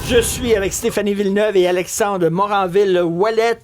Je suis avec Stéphanie Villeneuve et Alexandre Moranville-Ouellet.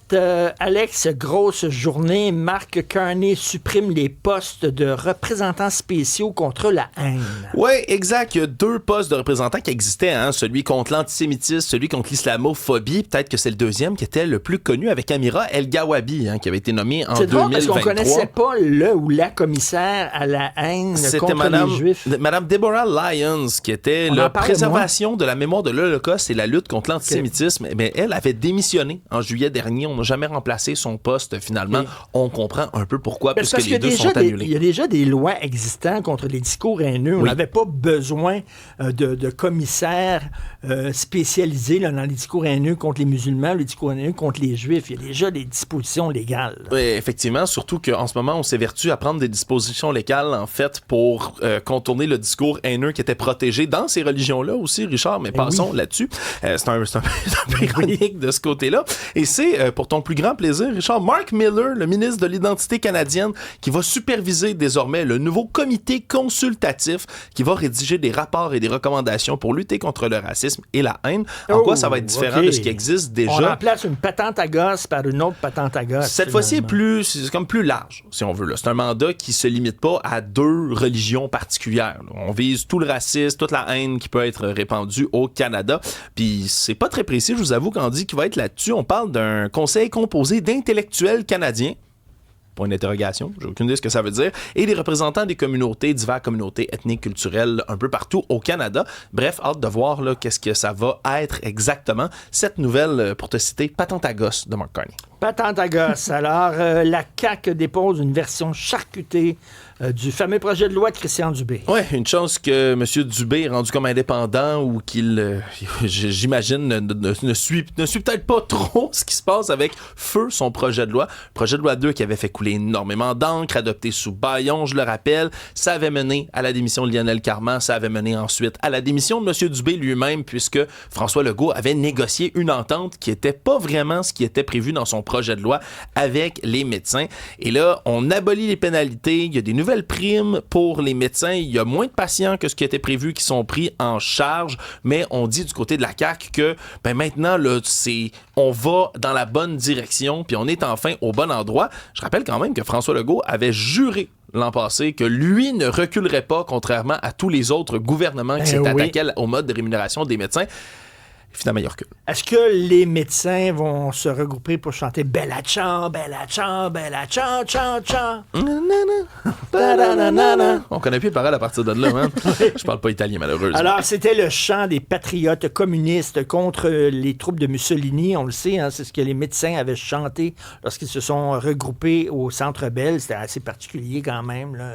Alex, grosse journée. Mark Carney supprime les postes de représentants spéciaux contre la haine. Oui, exact. Il y a 2 postes de représentants qui existaient. Celui contre l'antisémitisme, celui contre l'islamophobie. Peut-être que c'est le deuxième qui était le plus connu avec Amira El-Gawabi, qui avait été nommé en 2023. C'est drôle parce qu'on connaissait pas le ou la commissaire à la haine contre les Juifs. Madame Deborah Lyons, qui était la préservation de la mémoire de l'Holocauste et la lutte contre l'antisémitisme. Mais elle avait démissionné en juillet dernier. On n'a jamais remplacé son poste, finalement. On comprend un peu pourquoi, puisque les deux sont annulés. Il y a déjà des lois existantes contre les discours haineux. On n'avait pas besoin de commissaires spécialisés dans les discours haineux contre les musulmans, les discours haineux contre les juifs. Il y a déjà des dispositions légales. Oui, effectivement, surtout qu'en ce moment, on s'évertue à prendre des dispositions légales, en fait, pour contourner le discours haineux qui était protégé dans ces religions-là aussi, Richard, mais passons là-dessus. C'est un peu ironique de ce côté-là. Et c'est, pour ton plus grand plaisir, Richard, Mark Miller, le ministre de l'Identité canadienne, qui va superviser désormais le nouveau comité consultatif qui va rédiger des rapports et des recommandations pour lutter contre le racisme et la haine. En quoi ça va être différent de ce qui existe déjà? On remplace une patente à gosse par une autre patente à gosse. Cette fois-ci, c'est comme plus large, si on veut. Là. C'est un mandat qui se limite pas à 2 religions particulières. Là. On vise tout le racisme, toute la haine qui peut être répandue au Canada. Puis c'est pas très précis, je vous avoue, quand on dit qu'il va être là-dessus. On parle d'un conseil composé d'intellectuels canadiens. Point d'interrogation, j'ai aucune idée de ce que ça veut dire, et des représentants des communautés, diverses communautés ethniques, culturelles, un peu partout au Canada. Bref, hâte de voir là, qu'est-ce que ça va être exactement, cette nouvelle, pour te citer, patente à gosse de Mark Carney. Patente à gosse. Alors, la CAQ dépose une version charcutée du fameux projet de loi de Christian Dubé. Oui, une chance que M. Dubé est rendu comme indépendant ou qu'il, j'imagine, ne suit peut-être pas trop ce qui se passe avec feu son projet de loi. Projet de loi 2 qui avait fait couler énormément d'encre, adopté sous bâillon, je le rappelle. Ça avait mené à la démission de Lionel Carman, ça avait mené ensuite à la démission de M. Dubé lui-même, puisque François Legault avait négocié une entente qui n'était pas vraiment ce qui était prévu dans son projet de loi avec les médecins. Et là, on abolit les pénalités, il y a des nouvelles primes pour les médecins, il y a moins de patients que ce qui était prévu qui sont pris en charge, mais on dit du côté de la CAQ que maintenant, là, on va dans la bonne direction, puis on est enfin au bon endroit. Je rappelle quand même que François Legault avait juré l'an passé que lui ne reculerait pas, contrairement à tous les autres gouvernements qui s'étaient attaqués au mode de rémunération des médecins. Finalement, il recule. Est-ce que les médecins vont se regrouper pour chanter Bella Ciao, Bella Ciao, Bella Ciao, Ciao, Ciao? On connaît plus les paroles à partir de là, hein? Je parle pas italien, malheureusement. Alors, c'était le chant des patriotes communistes contre les troupes de Mussolini. On le sait, hein, c'est ce que les médecins avaient chanté lorsqu'ils se sont regroupés au Centre Bell. C'était assez particulier quand même, là,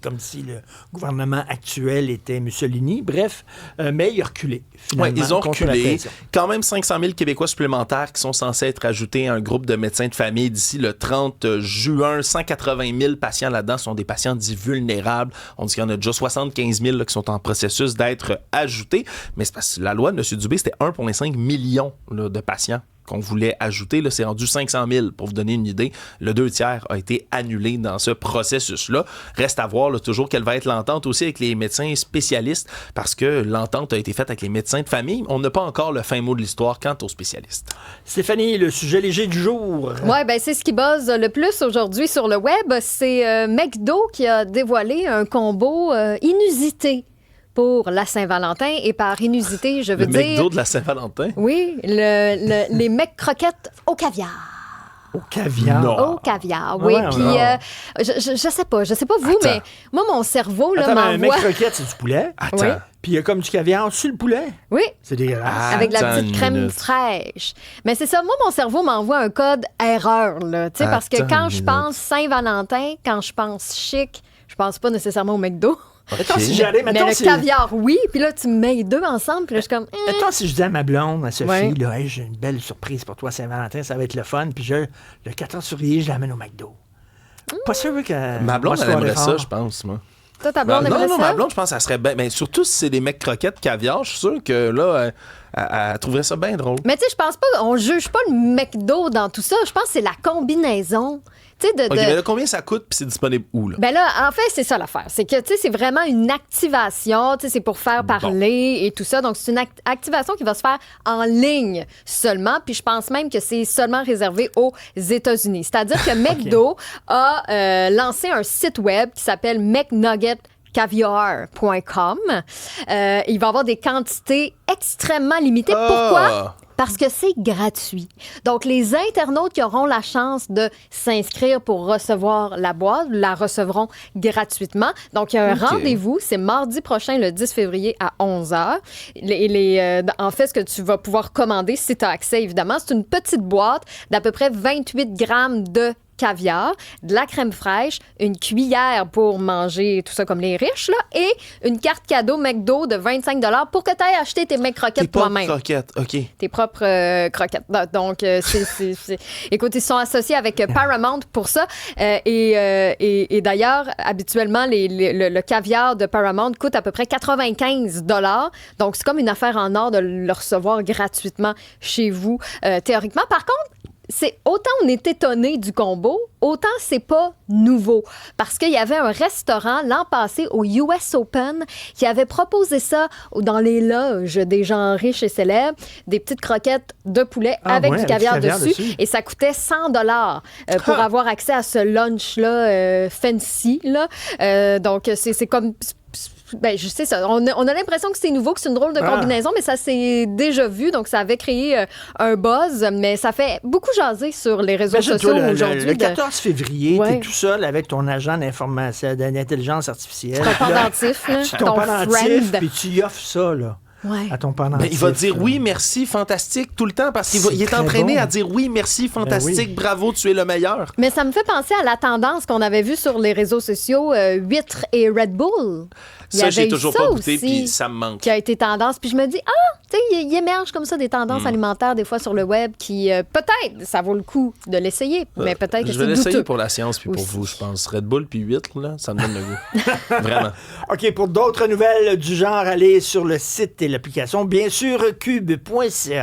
comme si le gouvernement actuel était Mussolini. Bref, mais il a reculé, finalement. Ouais, ils ont reculé. Quand même 500 000 Québécois supplémentaires qui sont censés être ajoutés à un groupe de médecins de famille d'ici le 30 juin. 180 000 patients là-dedans sont des patients dits vulnérables. On dit qu'il y en a déjà 75 000 là, qui sont en processus d'être ajoutés. Mais c'est parce que la loi de M. Dubé, c'était 1,5 million là, de patients qu'on voulait ajouter. Là, c'est rendu 500 000. Pour vous donner une idée, le 2/3 a été annulé dans ce processus-là. Reste à voir là, toujours quelle va être l'entente aussi avec les médecins spécialistes, parce que l'entente a été faite avec les médecins de famille. On n'a pas encore le fin mot de l'histoire quant aux spécialistes. Stéphanie, le sujet léger du jour. Oui, bien, c'est ce qui buzz le plus aujourd'hui sur le web. C'est McDo qui a dévoilé un combo inusité pour la Saint-Valentin. Et par inusité, je veux dire... Le McDo de la Saint-Valentin? Oui, les mecs croquettes au caviar. Au caviar? Non. Au caviar, oui. Puis, je sais pas vous, mais moi, mon cerveau, là, m'envoie... un mec croquette, c'est du poulet? Attends. Oui. Puis il y a comme du caviar sur le poulet? Oui. C'est dégueulasse. Avec de la petite crème fraîche. Mais c'est ça, moi, mon cerveau m'envoie un code erreur, là. Tu sais, parce que quand je pense Saint-Valentin, quand je pense chic, je pense pas nécessairement au McDo. Okay. Attends, si j'allais, mais le caviar, oui. Puis là, tu mets les deux ensemble. Puis là, je suis comme... Attends, si je dis à ma blonde, à Sophie, là, hey, j'ai une belle surprise pour toi, Saint-Valentin, ça va être le fun. Puis le 14 février, je l'amène au McDo. Pas sûr que... Ma blonde, elle aimerait ça, je pense, moi. Toi, ta blonde aimerait ça? Non, ma blonde, je pense que ça serait bien. Mais surtout si c'est des mecs croquettes caviar, je suis sûr que là... Elle trouverait ça bien drôle. Mais tu sais, je pense pas, on juge pas le McDo dans tout ça. Je pense que c'est la combinaison. Tu sais, OK, mais là, combien ça coûte puis c'est disponible où, là? Ben là, en fait, c'est ça l'affaire. C'est que, tu sais, c'est vraiment une activation. Tu sais, c'est pour faire parler et tout ça. Donc, c'est une activation qui va se faire en ligne seulement. Puis, je pense même que c'est seulement réservé aux États-Unis. C'est-à-dire que McDo a lancé un site web qui s'appelle McNuggetCaviar.com. Il va avoir des quantités extrêmement limitées. Pourquoi? Parce que c'est gratuit. Donc, les internautes qui auront la chance de s'inscrire pour recevoir la boîte la recevront gratuitement. Donc, il y a un rendez-vous. C'est mardi prochain, le 10 février à 11h. En fait, ce que tu vas pouvoir commander, si tu as accès, évidemment, c'est une petite boîte d'à peu près 28 grammes de caviar, de la crème fraîche, une cuillère pour manger tout ça comme les riches, là, et une carte cadeau McDo de 25 $ pour que tu ailles acheter tes McCroquettes toi-même. Tes propres croquettes, OK. Tes propres croquettes. Donc, écoute, ils sont associés avec Paramount pour ça. Et d'ailleurs, habituellement, le caviar de Paramount coûte à peu près 95 $. Donc, c'est comme une affaire en or de le recevoir gratuitement chez vous, théoriquement. Par contre, c'est autant on est étonné du combo, autant c'est pas nouveau. Parce qu'il y avait un restaurant l'an passé au US Open qui avait proposé ça dans les loges des gens riches et célèbres, des petites croquettes de poulet avec du caviar dessus. Et ça coûtait 100 $ pour avoir accès à ce lunch-là fancy. Là. Donc, c'est comme... Ben, je sais ça. On a l'impression que c'est nouveau, que c'est une drôle de combinaison, mais ça s'est déjà vu. Donc, ça avait créé un buzz, mais ça fait beaucoup jaser sur les réseaux sociaux aujourd'hui. Le 14 février, t'es tout seul avec ton agent d'intelligence artificielle. Ton pendentif, ton pendentif, puis tu y offres ça, là. Ouais. À ton pendentif. Il va dire oui, merci, fantastique tout le temps parce qu'il est entraîné à dire oui, merci, fantastique, bravo, tu es le meilleur. Mais ça me fait penser à la tendance qu'on avait vue sur les réseaux sociaux, huîtres et Red Bull. Ça, j'ai toujours pas goûté, puis ça me manque. Qui a été tendance. Puis je me dis, tu sais, il émerge comme ça des tendances alimentaires, des fois sur le web, qui peut-être, ça vaut le coup de l'essayer, mais peut-être que c'est douteux. Je vais l'essayer pour la science, puis pour vous, je pense. Red Bull, puis huîtres, là, ça me donne le goût. Vraiment. OK, pour d'autres nouvelles du genre, allez sur le site et l'application, bien sûr, cube.ca.